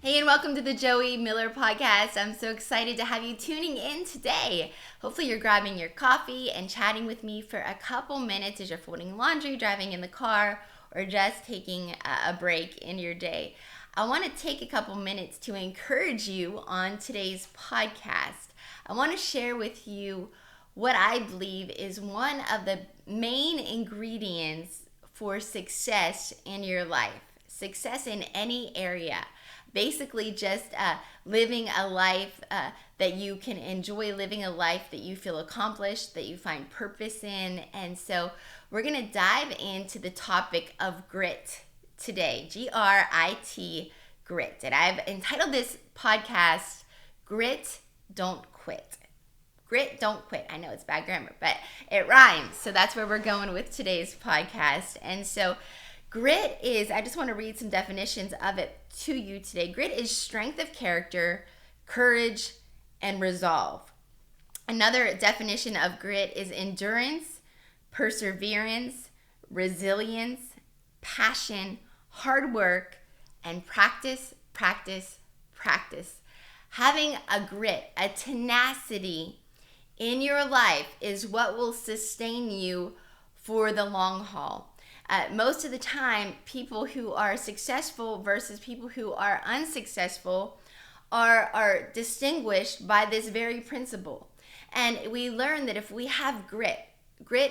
Hey, and welcome to the Joie Miller Podcast. I'm so excited to have you tuning in today. Hopefully you're grabbing your coffee and chatting with me for a couple minutes as you're folding laundry, driving in the car, or just taking a break in your day. I want to take a couple minutes to encourage you on today's podcast. I want to share with you what I believe is one of the main ingredients for success in your life, success in any area. Basically just living a life that you can enjoy, living a life that you feel accomplished, that you find purpose in. And so we're going to dive into the topic of grit today, Grit, grit. And I've entitled this podcast, Grit, Don't Quit. Grit, don't quit. I know it's bad grammar, but it rhymes. So that's where we're going with today's podcast. And so grit is, I just want to read some definitions of it to you today. Grit is strength of character, courage, and resolve. Another definition of grit is endurance, perseverance, resilience, passion, hard work, and practice. Having a grit, a tenacity in your life is what will sustain you for the long haul. Most of the time, people who are successful versus people who are unsuccessful are distinguished by this very principle. And we learn that if we have grit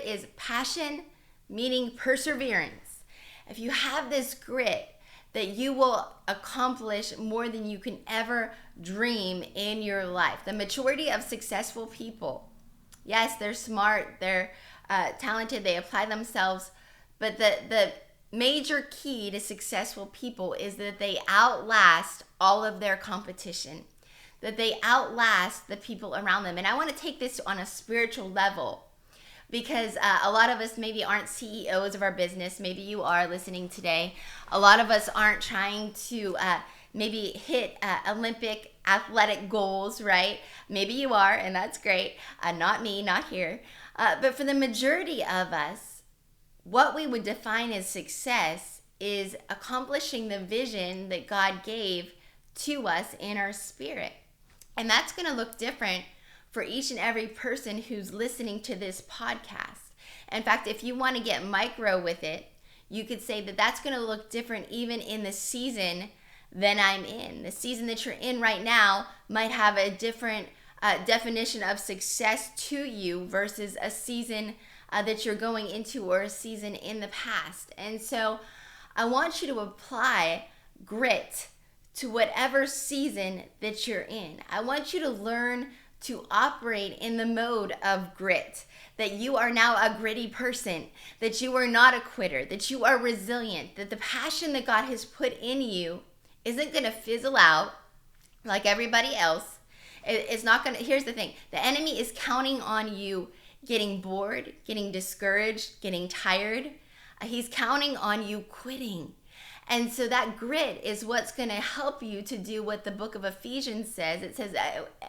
is passion, meaning perseverance. If you have this grit, that you will accomplish more than you can ever dream in your life. The majority of successful people, yes, they're smart, they're talented, they apply themselves, but the major key to successful people is that they outlast all of their competition, that they outlast the people around them. And I want to take this on a spiritual level because a lot of us maybe aren't CEOs of our business. Maybe you are listening today. A lot of us aren't trying to maybe hit Olympic athletic goals, right? Maybe you are, and that's great. Not me, not here. But for the majority of us, what we would define as success is accomplishing the vision that God gave to us in our spirit. And that's going to look different for each and every person who's listening to this podcast. In fact, if you want to get micro with it, you could say that that's going to look different even in the season that I'm in. The season that you're in right now might have a different definition of success to you versus a season that you're going into or a season in the past. And so I want you to apply grit to whatever season that you're in. I want you to learn to operate in the mode of grit, that you are now a gritty person, that you are not a quitter, that you are resilient, that the passion that God has put in you isn't going to fizzle out like everybody else. It's not going to, here's the thing, the enemy is counting on you getting bored, getting discouraged, getting tired. He's counting on you quitting. And so that grit is what's going to help you to do what the book of Ephesians says. It says,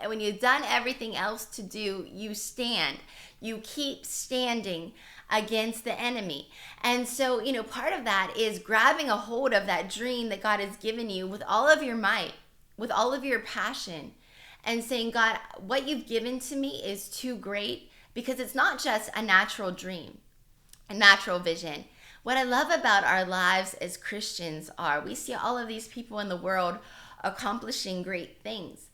when you've done everything else to do, you stand. You keep standing against the enemy. And so, part of that is grabbing a hold of that dream that God has given you with all of your might, with all of your passion, and saying, God, what you've given to me is too great. Because it's not just a natural dream, a natural vision. What I love about our lives as Christians are we see all of these people in the world accomplishing great things.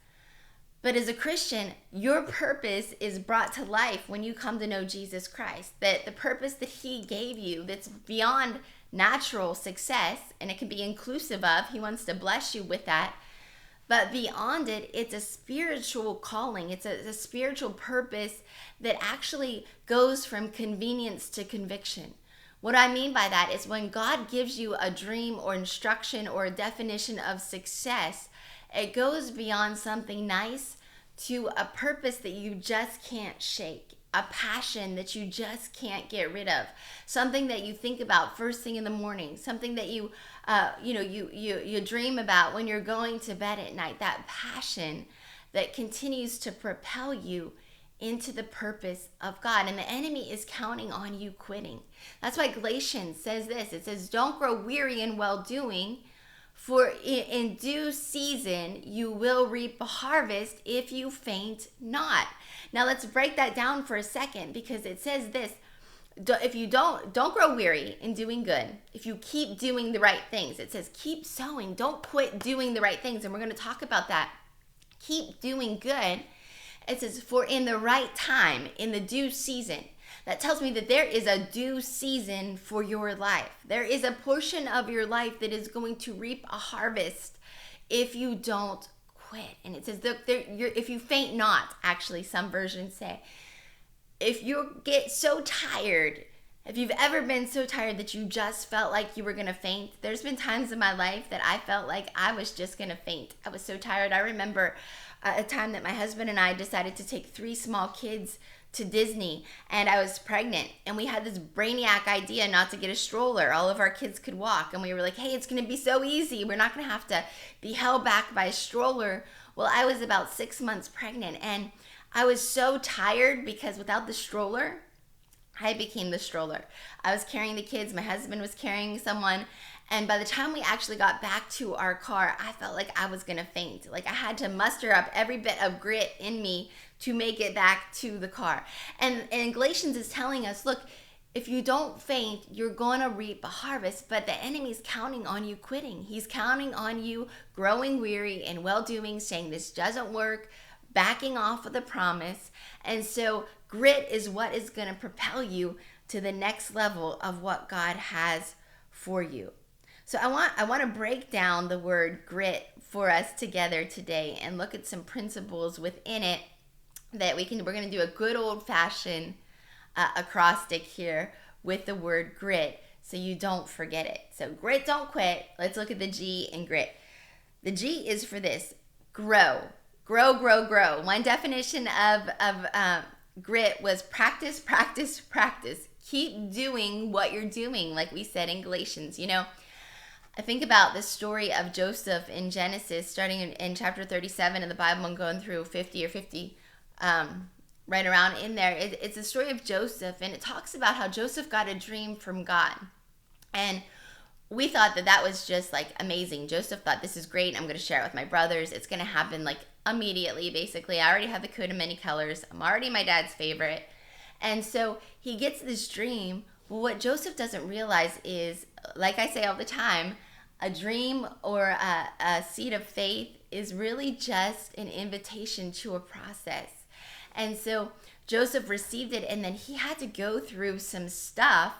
But as a Christian, your purpose is brought to life when you come to know Jesus Christ. That the purpose that He gave you that's beyond natural success, and it can be inclusive of, He wants to bless you with that. But beyond it, it's a spiritual calling. It's a spiritual purpose that actually goes from convenience to conviction. What I mean by that is when God gives you a dream or instruction or a definition of success, it goes beyond something nice to a purpose that you just can't shake, a passion that you just can't get rid of, something that you think about first thing in the morning, something that you dream about when you're going to bed at night, that passion that continues to propel you into the purpose of God. And the enemy is counting on you quitting. That's why Galatians says this. It says, don't grow weary in well-doing, For in due season you will reap a harvest if you faint not. Now let's break that down for a second, because it says this: if you don't grow weary in doing good, if you keep doing the right things. It says keep sowing, don't quit doing the right things, and we're going to talk about that. Keep doing good. It says, for in the right time, in the due season. That tells me that there is a due season for your life. There is a portion of your life that is going to reap a harvest if you don't quit. And it says, if you faint not, actually, some versions say. If you get so tired, if you've ever been so tired that you just felt like you were going to faint, there's been times in my life that I felt like I was just going to faint. I was so tired. I remember a time that my husband and I decided to take 3 small kids to Disney, and I was pregnant, and we had this brainiac idea not to get a stroller. All of our kids could walk, and we were like, hey, it's going to be so easy. We're not going to have to be held back by a stroller. Well, I was about 6 months pregnant, and I was so tired because without the stroller, I became the stroller. I was carrying the kids. My husband was carrying someone. And by the time we actually got back to our car, I felt like I was going to faint. Like I had to muster up every bit of grit in me to make it back to the car. And Galatians is telling us, look, if you don't faint, you're going to reap a harvest. But the enemy's counting on you quitting. He's counting on you growing weary and well-doing, saying this doesn't work, backing off of the promise. And so grit is what is going to propel you to the next level of what God has for you. So I want to break down the word grit for us together today and look at some principles within it that we're going to do a good old-fashioned acrostic here with the word grit so you don't forget it. So grit, don't quit. Let's look at the G in grit. The G is for this: grow. Grow, grow, grow. One definition of grit was practice, practice, practice. Keep doing what you're doing, like we said in Galatians. You know, I think about the story of Joseph in Genesis, starting in chapter 37 in the Bible and going through 50 or 50, right around in there. It's a story of Joseph, and it talks about how Joseph got a dream from God. And we thought that was just like amazing. Joseph thought, this is great. I'm going to share it with my brothers. It's going to happen like immediately, basically. I already have the coat of many colors. I'm already my dad's favorite. And so he gets this dream. Well, what Joseph doesn't realize is, like I say all the time, a dream or a seed of faith is really just an invitation to a process. And so Joseph received it, and then he had to go through some stuff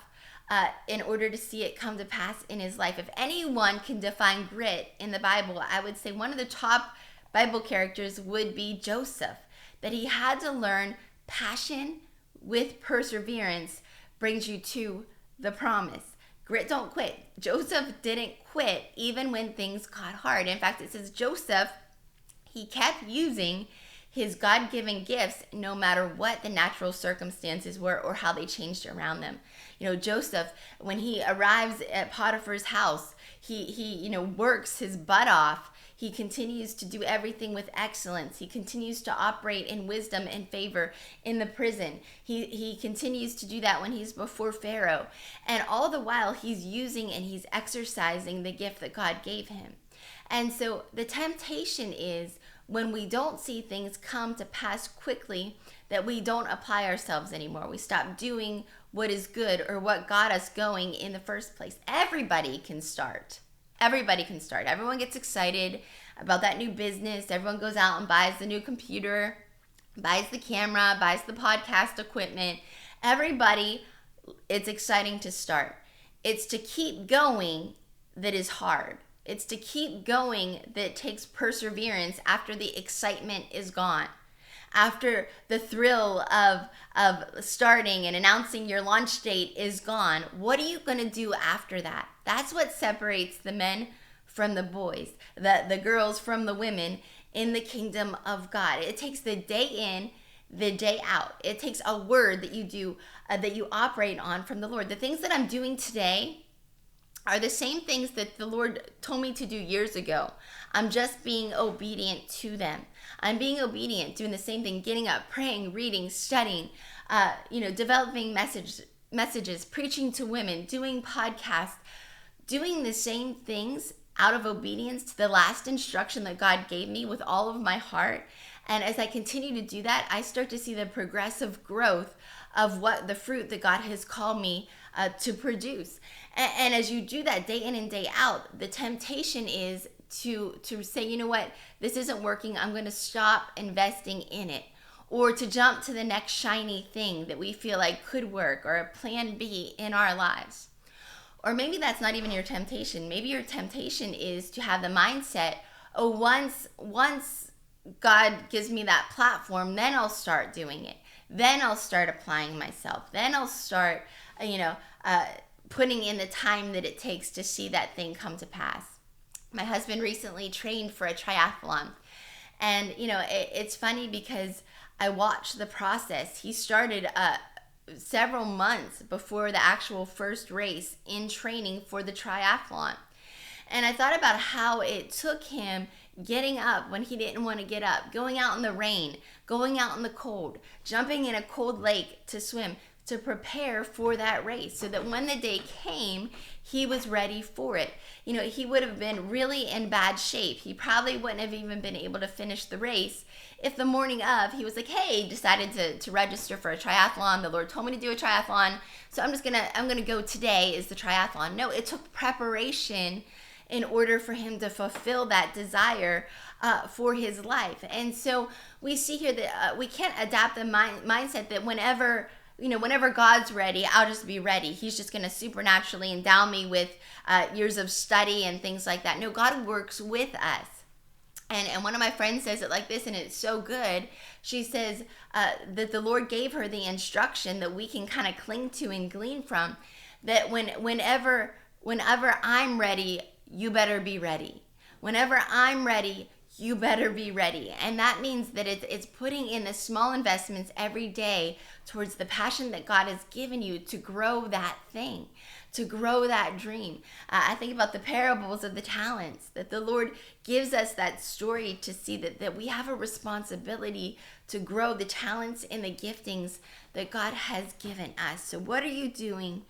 in order to see it come to pass in his life. If anyone can define grit in the Bible, I would say one of the top Bible characters would be Joseph, that he had to learn passion with perseverance brings you to the promise. Grit, don't quit. Joseph didn't quit even when things got hard. In fact, it says Joseph, he kept using his God-given gifts no matter what the natural circumstances were or how they changed around them. You know, Joseph, when he arrives at Potiphar's house, he works his butt off. He continues to do everything with excellence. He continues to operate in wisdom and favor in the prison. He continues to do that when he's before Pharaoh. And all the while, he's using and he's exercising the gift that God gave him. And so the temptation is, when we don't see things come to pass quickly, that we don't apply ourselves anymore. We stop doing what is good or what got us going in the first place. Everybody can start. Everybody can start. Everyone gets excited about that new business. Everyone goes out and buys the new computer, buys the camera, buys the podcast equipment. Everybody, it's exciting to start. It's to keep going that is hard. It's to keep going that takes perseverance after the excitement is gone. After the thrill of starting and announcing your launch date is gone, what are you going to do after that? That's what separates the men from the boys, the girls from the women in the kingdom of God. It takes the day in, the day out. It takes a word that you do, that you operate on from the Lord. The things that I'm doing today are the same things that the Lord told me to do years ago. I'm just being obedient to them. I'm being obedient, doing the same thing, getting up, praying, reading, studying, developing messages, preaching to women, doing podcasts, doing the same things out of obedience to the last instruction that God gave me with all of my heart. And as I continue to do that, I start to see the progressive growth of what the fruit that God has called me to produce. And as you do that day in and day out, the temptation is to say, you know what, this isn't working. I'm going to stop investing in it. Or to jump to the next shiny thing that we feel like could work, or a plan B in our lives. Or maybe that's not even your temptation. Maybe your temptation is to have the mindset, oh, once God gives me that platform, then I'll start doing it. Then I'll start applying myself. Then I'll start, putting in the time that it takes to see that thing come to pass. My husband recently trained for a triathlon. And, it's funny because I watched the process. He started several months before the actual first race in training for the triathlon. And I thought about how it took him getting up when he didn't want to get up, going out in the rain, going out in the cold, jumping in a cold lake to swim, to prepare for that race, so that when the day came, he was ready for it. He would have been really in bad shape. He probably wouldn't have even been able to finish the race if the morning of he was like, hey, decided to register for a triathlon. The Lord told me to do a triathlon, so I'm gonna go today is the triathlon. No, it took preparation in order for him to fulfill that desire for his life. And so we see here that we can't adapt the mindset that whenever God's ready, I'll just be ready. He's just going to supernaturally endow me with years of study and things like that. No, God works with us. And one of my friends says it like this, and it's so good. She says that the Lord gave her the instruction that we can kind of cling to and glean from, that whenever I'm ready, you better be ready. Whenever I'm ready, you better be ready. And that means that it's putting in the small investments every day towards the passion that God has given you to grow that thing, to grow that dream. I think about the parables of the talents, that the Lord gives us that story to see that we have a responsibility to grow the talents and the giftings that God has given us. So what are you doing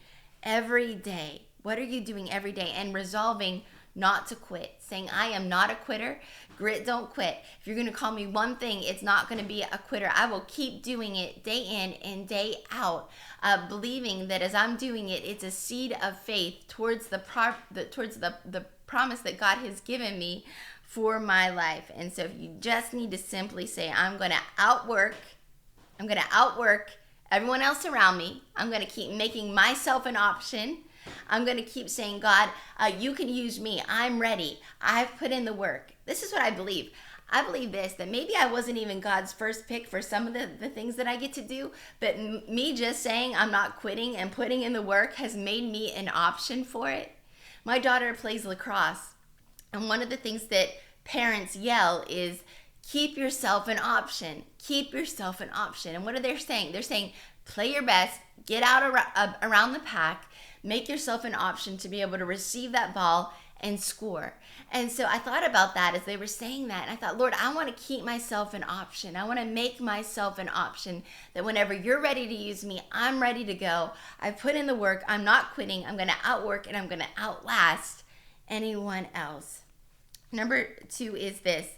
every day? What are you doing every day? And resolving not to quit, saying, I am not a quitter. Grit, don't quit. If you're going to call me one thing, it's not going to be a quitter. I will keep doing it day in and day out, believing that as I'm doing it, it's a seed of faith towards the promise that God has given me for my life. And so if you just need to simply say, I'm going to outwork everyone else around me. I'm going to keep making myself an option. I'm going to keep saying, God, you can use me. I'm ready. I've put in the work. This is what I believe. I believe this, that maybe I wasn't even God's first pick for some of the things that I get to do, but me just saying I'm not quitting and putting in the work has made me an option for it. My daughter plays lacrosse, and one of the things that parents yell is, keep yourself an option. Keep yourself an option. And what are they saying? They're saying, play your best, get out around the pack, make yourself an option to be able to receive that ball and score. And so I thought about that as they were saying that. And I thought, Lord, I want to keep myself an option. I want to make myself an option that whenever you're ready to use me, I'm ready to go. I put in the work. I'm not quitting. I'm going to outwork and I'm going to outlast anyone else. Number 2 is this.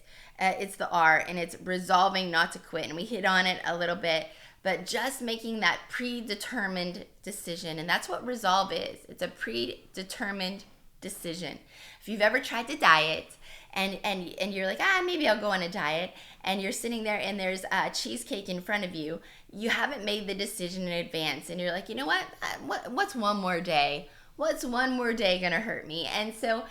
It's the R, and it's resolving not to quit. And we hit on it a little bit, but just making that predetermined decision. And that's what resolve is. It's a predetermined decision. If you've ever tried to diet and you're like, maybe I'll go on a diet, and you're sitting there and there's a cheesecake in front of you, you haven't made the decision in advance. And you're like, you know what? What's one more day? What's one more day going to hurt me? And so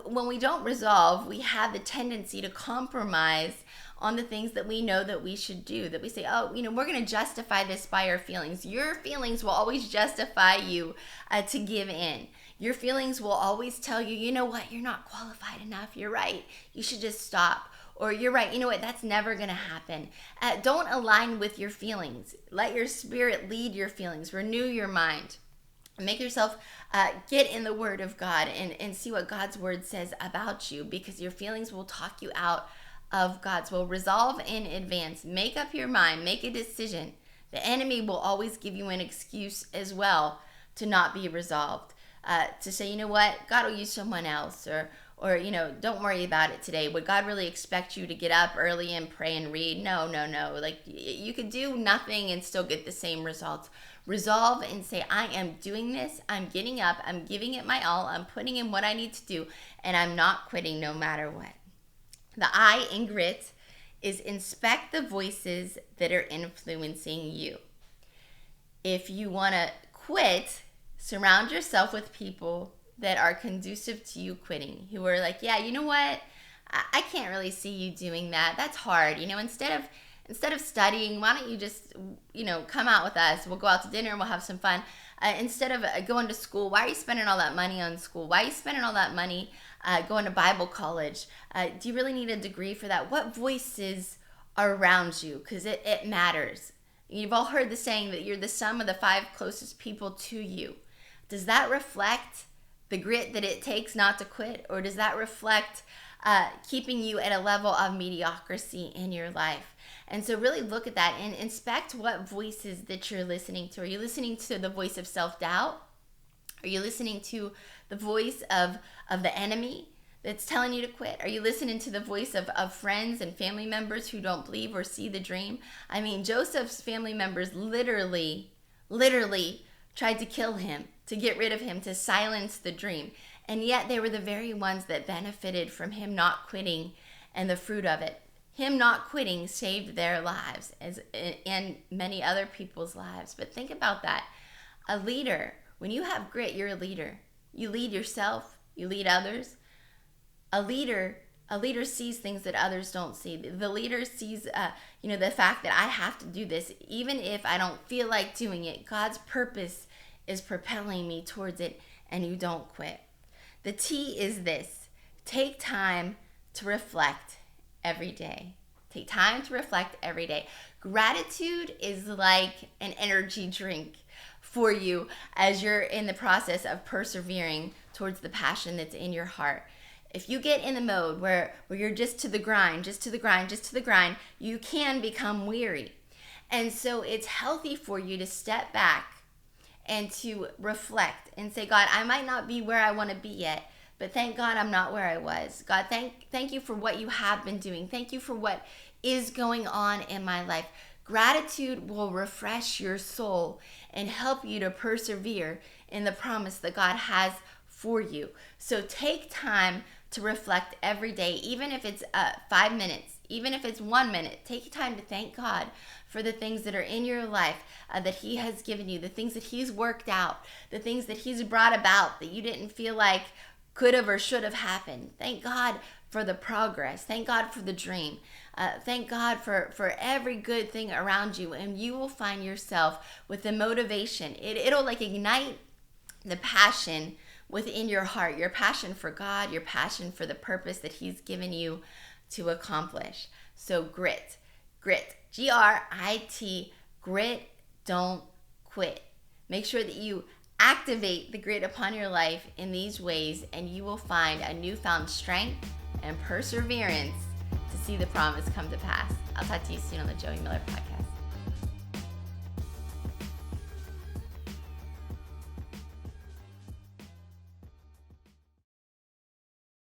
when we don't resolve, we have the tendency to compromise on the things that we know that we should do, that we say, we're going to justify this by our feelings. Your feelings will always justify you to give in. Your feelings will always tell you, you know what, you're not qualified enough. You're right. You should just stop. Or you're right. You know what, that's never going to happen. Don't align with your feelings. Let your spirit lead your feelings. Renew your mind. Make yourself get in the Word of God and see what God's Word says about you, because your feelings will talk you out of God's will. Resolve in advance. Make up your mind. Make a decision. The enemy will always give you an excuse as well to not be resolved. To say, you know what, God will use someone else, Or, don't worry about it today. Would God really expect you to get up early and pray and read? No. Like, you could do nothing and still get the same results. Resolve and say, I am doing this. I'm getting up. I'm giving it my all. I'm putting in what I need to do. And I'm not quitting no matter what. The I in grit is inspect the voices that are influencing you. If you want to quit, surround yourself with people that are conducive to you quitting, who are like, yeah, you know what? I can't really see you doing that. That's hard. Instead of studying, why don't you just, come out with us? We'll go out to dinner and we'll have some fun. Instead of going to school, why are you spending all that money on school? Why are you spending all that money going to Bible college? Do you really need a degree for that? What voices are around you? Because it matters. You've all heard the saying that you're the sum of the 5 closest people to you. Does that reflect the grit that it takes not to quit? Or does that reflect keeping you at a level of mediocrity in your life? And so really look at that and inspect what voices that you're listening to. Are you listening to the voice of self-doubt? Are you listening to the voice of the enemy that's telling you to quit? Are you listening to the voice of friends and family members who don't believe or see the dream? I mean, Joseph's family members literally tried to kill him, to get rid of him, to silence the dream. And yet they were the very ones that benefited from him not quitting and the fruit of it. Him not quitting saved their lives and many other people's lives. But think about that. A leader, when you have grit, you're a leader. You lead yourself, you lead others. A leader sees things that others don't see. The leader sees, the fact that I have to do this, even if I don't feel like doing it. God's purpose is propelling me towards it, and you don't quit. The T is this: take time to reflect every day. Take time to reflect every day. Gratitude is like an energy drink for you as you're in the process of persevering towards the passion that's in your heart. If you get in the mode where you're just to the grind, you can become weary. And so it's healthy for you to step back and to reflect and say, God, I might not be where I want to be yet, but thank God I'm not where I was. God, thank you for what you have been doing. Thank you for what is going on in my life. Gratitude will refresh your soul and help you to persevere in the promise that God has for you. So take time to reflect every day, even if it's 5 minutes, even if it's 1 minute. Take time to thank God for the things that are in your life that He has given you, the things that He's worked out, the things that He's brought about that you didn't feel like could have or should have happened. Thank God for the progress. Thank God for the dream. Thank God for every good thing around you, and you will find yourself with the motivation. It'll like ignite the passion within your heart, your passion for God, your passion for the purpose that He's given you to accomplish. So grit, G-R-I-T, grit, don't quit. Make sure that you activate the grit upon your life in these ways, and you will find a newfound strength and perseverance to see the promise come to pass. I'll talk to you soon on the Joie Miller Podcast.